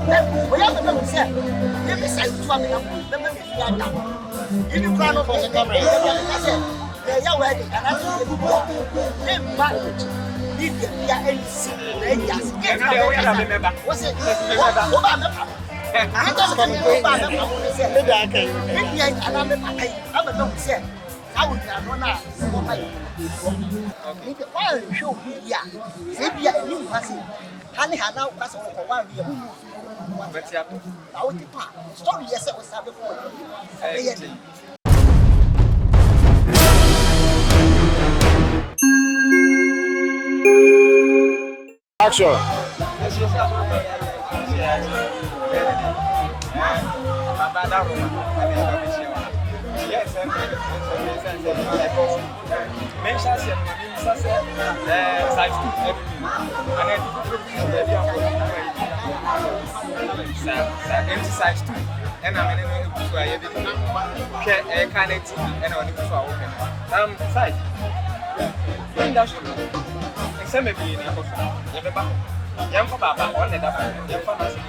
We have to say, let me say to me, let me see that. If you can't open the camera, I said, they are wedding, and I said, they marriage. If they are any single, they just get it. What's it? I don't know about the say, I'm a don't say, I would not run if you want to show me, yeah, if you are new person, honey, I now pass over for 1 year. But you have I would depart. Story yourself was have before. Action. Yes, size 2 and I'm in a kind of and on the side. And some may be in a young papa, one and a young pharmacy.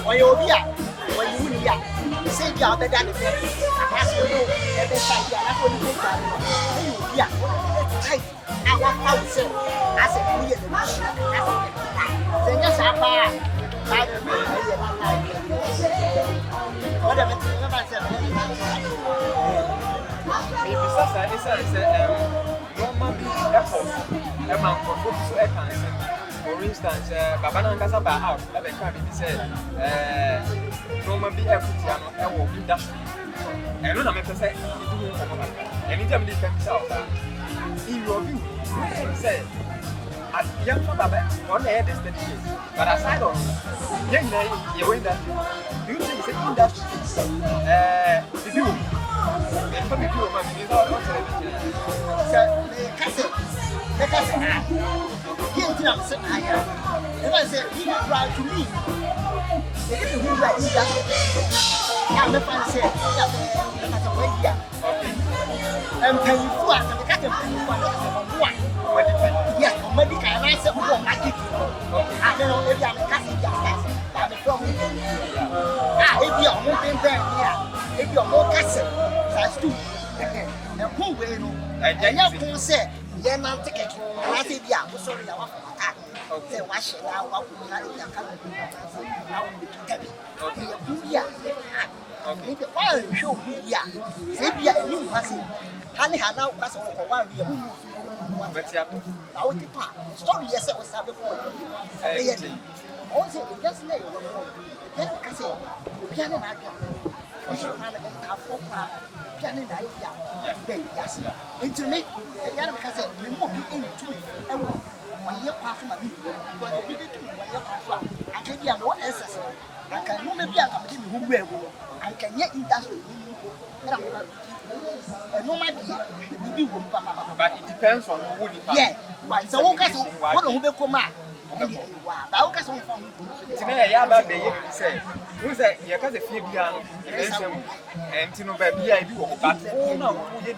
When you be when you will be say you are better than the best. As you know, every time you are not going to make that. You will be tight. I want to say, I said, we are the machine. Then yes, I'm bad. Whatever. For instance, Babana Casaba House, I can say, Roman be equity and industry. And when I make a say, anytime they can sell that. In your view, say, as young Baba, on the head is the years. But aside of young lady, you win that. Do you think it's an industry? The view. And for me, you are not if I say, he will try to me. If you will write that, I'm the fan say, that's a way here. And pay for it, and the cat and one. Yes, medical, and I said, oh, my kid. I don't know if I'm a casting that's the problem. If you're moving there, if you're more casting, that's two. And who will know? And you can say, yeah, man, take it. I think, yeah, sorry, I want to attack. Okay, wash it now. What would I do? Now we can okay, if you want to show me, yeah, if you are a new person, honey, I now pass over for 1 year. But you have I would depart. Story yourself was have before. Also, just lay your phone. Then I say, piano, I yes. Into me, the other because we won't be into it. And 1 year past my people, but we did 1 year past. I can be more essence. I can only be a company who will. I can yet industry. No matter but it depends on who you are. Yeah, but so what will come out? Today, I have the say, who's a Yaka Fibian, and to know baby, I do, but oh no, who did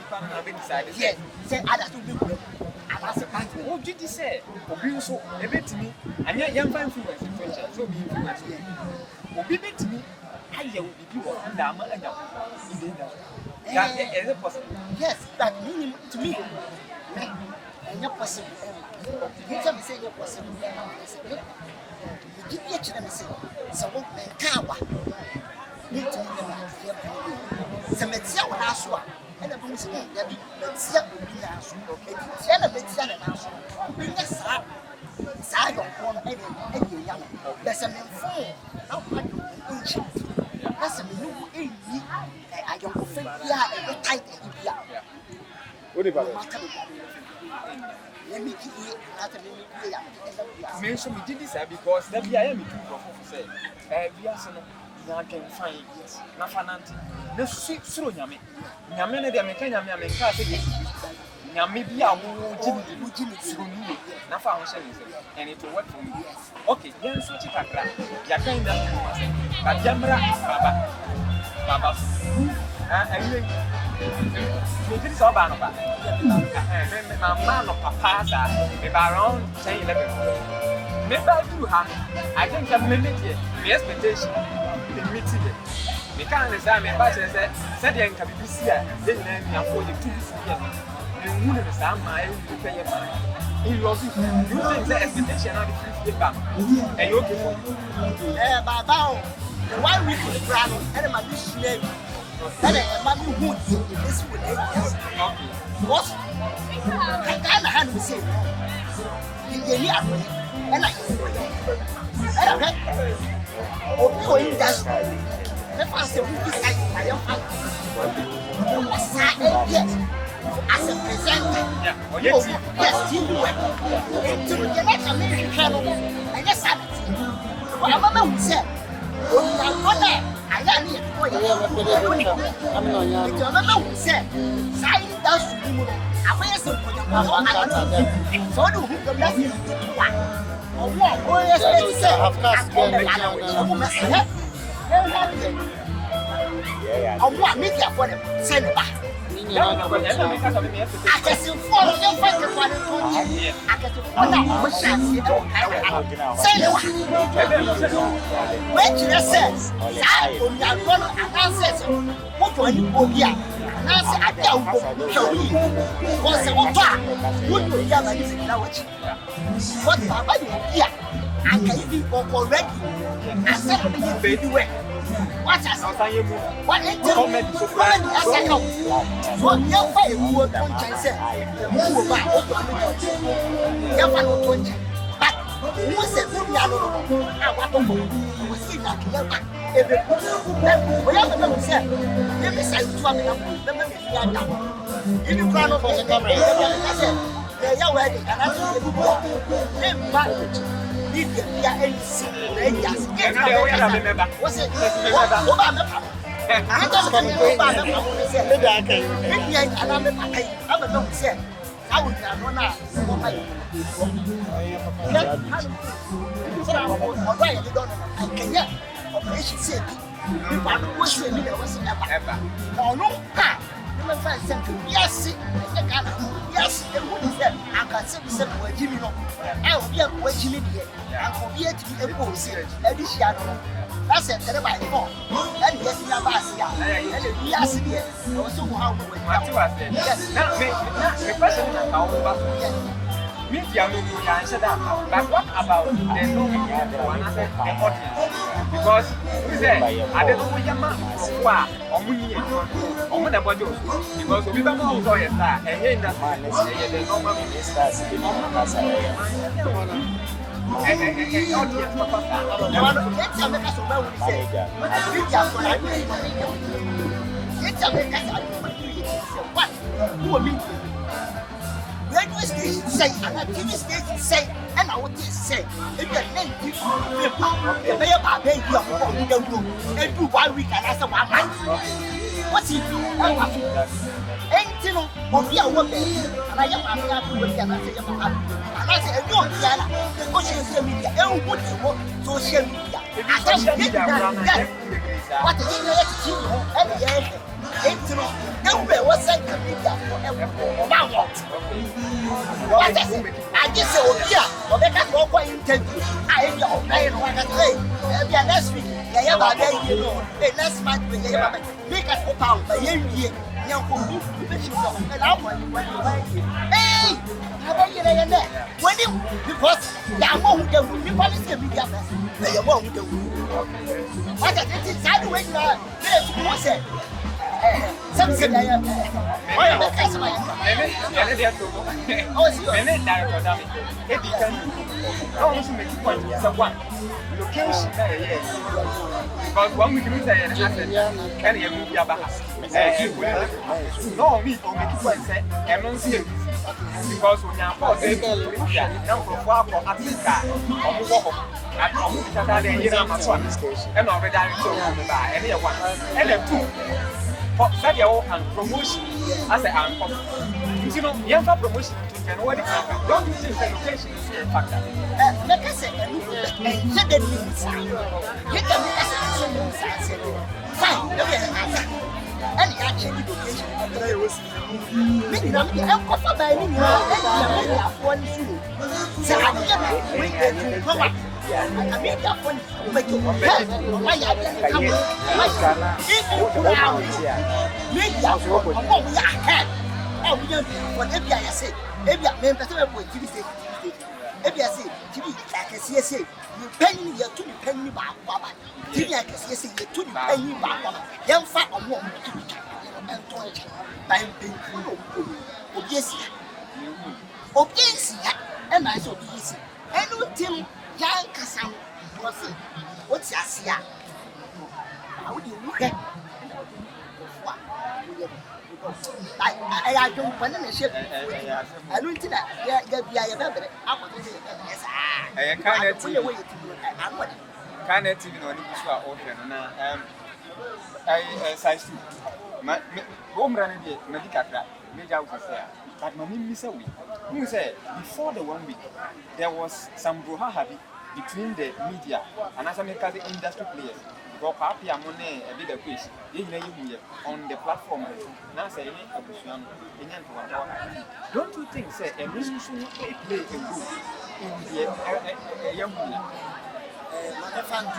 decided? Yes, say others to do. What did you say? Oh, so a bit to me, and yet young man influence, so be influenced. Oh, be bit to me, I will be people and Dama and that is possible. Yes, that meaning to me. And you're possible. You can say you're possible. You get to say, so what may Kawa need to be some Metzia will ask one, and a police will be Metzia will be asked. Okay, Tiana Metzia and ask one. Bring us up. Side on any young. There's an info. How much ancient? That's a new age. I don't think we are a tight area. What about it? Let me give you another mention we did this because the BIAN say, we are saying, I can find it. Nafananti. The sweet through Yammy. Yamene, the American Yamaka, maybe I will Jimmy na fa ho and it will work for me. Okay, then switch it akra. Ya kan da ba jamra baba. Anyway. Me did so ba no ba. My man of papa sa me ba around 10 11. Me ba do ha. I think I'm limited. My expectation the meeting. Me kan say me ba say dey nka BBC a dey na me afọ the 2 years. Me hu ne say ma e wu pay ma. In love you think the expectation of the free back. And you okay for me? Baba, the 1 week of the brand, and my mission. And a man who would this would what? I can't hand me say, you and I oh, you just the first week I am yes. As a presenter, yes, you were. To get a million channel, I just had it. What my mom said, I got it for you. I'm not who said, sign does to you. I wear some for the so do who the best is one. Or what? Oh, yes, of course, I want media for them. Send it back. I can see four of them fight the one I can see four now. What shall see? Say the one. When you says, I will not run and answer. What do you go here? And answer at the show me. What's the one? Would you have a music now? What Papa here? I can be already. I said, baby, where? What has what is the comedy? What young boy who would say, who about but who said, I want to see that every said, let me say to me, in the crown of the camera, I said, they are wedding, and I said, yes, yes, the woman said, I can say, where Jimmy, I will be a Jimmy, and for me to be a post, edition. That's it, by phone. And yes, you are and yes, yes, also how we yes, the person media answer that. But what about the audience? Because we say, I don't know what your man or we on the body because we don't know who is that. And here in that man, the normal ministers, the normal radio station say, and a TV station say, and I would say, if your name is the mayor by baby of don't do, and do 1 week and answer 1 month. What's it? Anything of your woman, and I am happy with them. And I say, no, Diana, the social media, and what you want social media. I can't get that. What is it? And what's that media what is it? I just say, oh, yeah, or they can go for interview. I am your man, or I can say, next week, they have a day, you know, next month, they have a make us go out by year. Young people, and I want you. Hey, how are you there? When you, because they are more who can be policy media, they are more who can do. What is it? I do it now. There's say. Some say I am. Why am I casting my location. Because one week you say, can you move your back? No, me for make it say, and don't see it. Because when you're for the number of Africa, and over there, anyone, and then two. For that, your promotion as a uncle. You know, you have promotion to can what don't you think education is a factor? Like I said, you get means. You can make us fine, no answer. And you actually education. Maybe I'm covered by me, and you have one shoe. So I'm going to come up. I mean, that one, but you why I didn't come oh, we don't what if I say, if I remember to say, if I say, to be like a CSA, you penny your 2 penny bar, Baba. Give like a CSA, 2 penny bar, young fat or more to be and toilet by Obiesia, and I so easy. And no Tim, young Cassam, what's your sia? How do you look at? I don't want to ship. I don't think that I want to say yes. I can't tell you what you can't even know if you are open. I size my home running medical major but my name is a week. You say before the 1 week there was some brouhaha between the media and as the industry players. Go happy money a bit of quiz. On the platform. Now say don't you think say a musician play a role in the young woman? My family,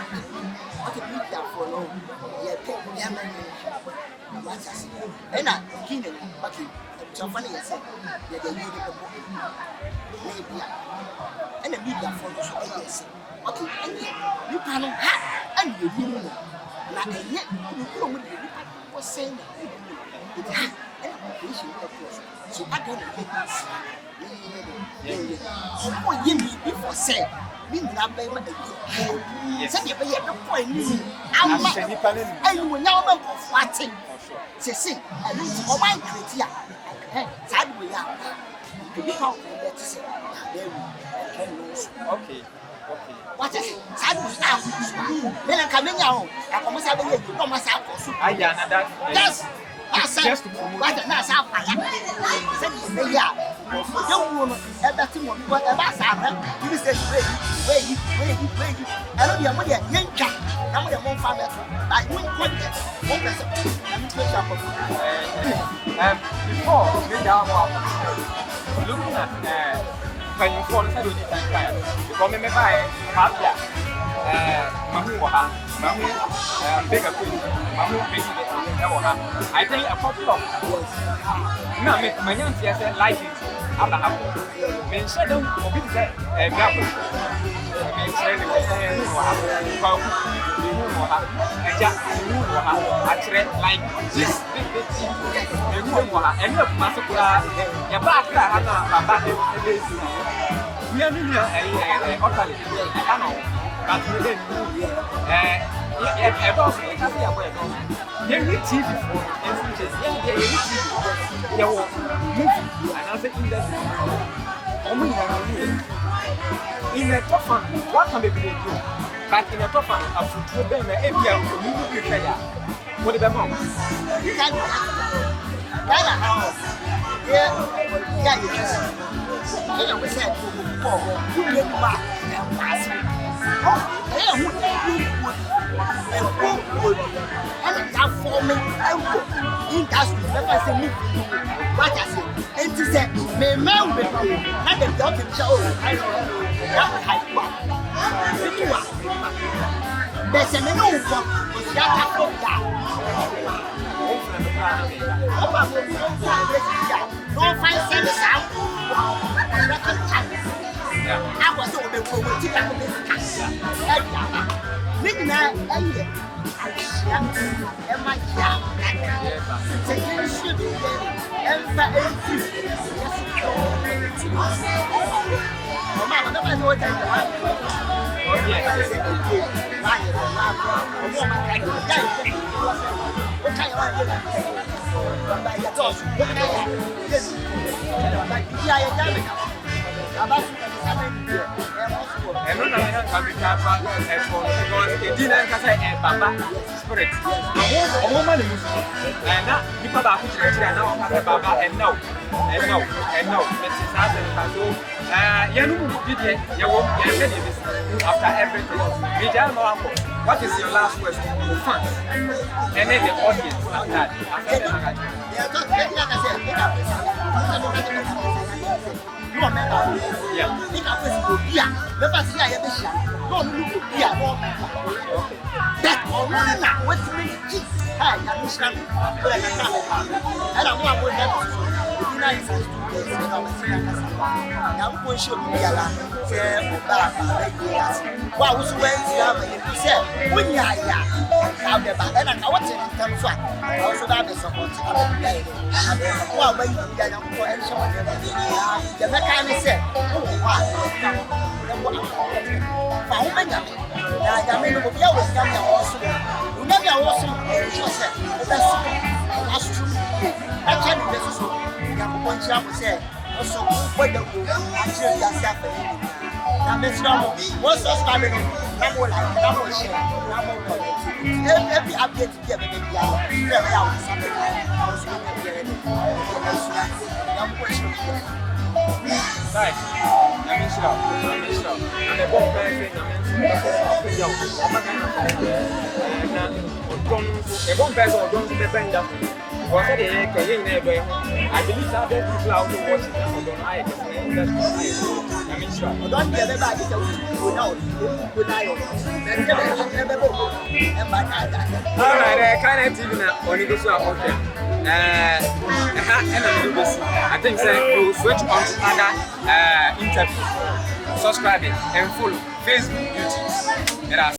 what a big that for long. And I kingdom, okay. So funny, I said, that they need a book. And a big that for us. Okay, and you can't have, and you didn't know. Like a net, you don't was saying it had an application of course. So I don't know. You need before say. We not pay what they do. Say you pay no point. I'm will now make of fighting. Say sing, and it's all my criteria. Sad we are. Okay. What is it? Sad we are. Then I'm coming out. I almost have a year. Come myself. I am Yes. Just to promote what the Nasa said, yeah, young woman, that's what about Sarah. You said, wait. I don't know what you're young cat. I'm with a one family. I won't want that. Before we down looking at when you fall asleep with time, because me buy Mafia, Mahu, bigger queen, Mahu, I think a couple of no, my young sister like it. Men said, don't be that. Men said, actually, like this big team, and look, Masakura, your back, we are near a hotel. I don't know, but we didn't. They read TV for instances. They read TV. They will movie and other industry. In a tough one, what can they do? But in a tough one, a football game, a movie player. What about mom? You can't go. Yeah, you can. I was said, you get back and pass me. And that forming industry, never say me. What I say, and to say, may man be not the dog in show. I don't know. There's a menu for that. Don't find service out. I was over the midnight, and my job, taking shit and and no, can be careful because it didn't say Baba spirit. A woman is and now you put out now Baba and no. It's so after everything. What is your last question? Fans. And then the audience after that. Every update you get, I believe that people out there watching that on I think we'll switch on to other interviews. Subscribe and follow Facebook, YouTube.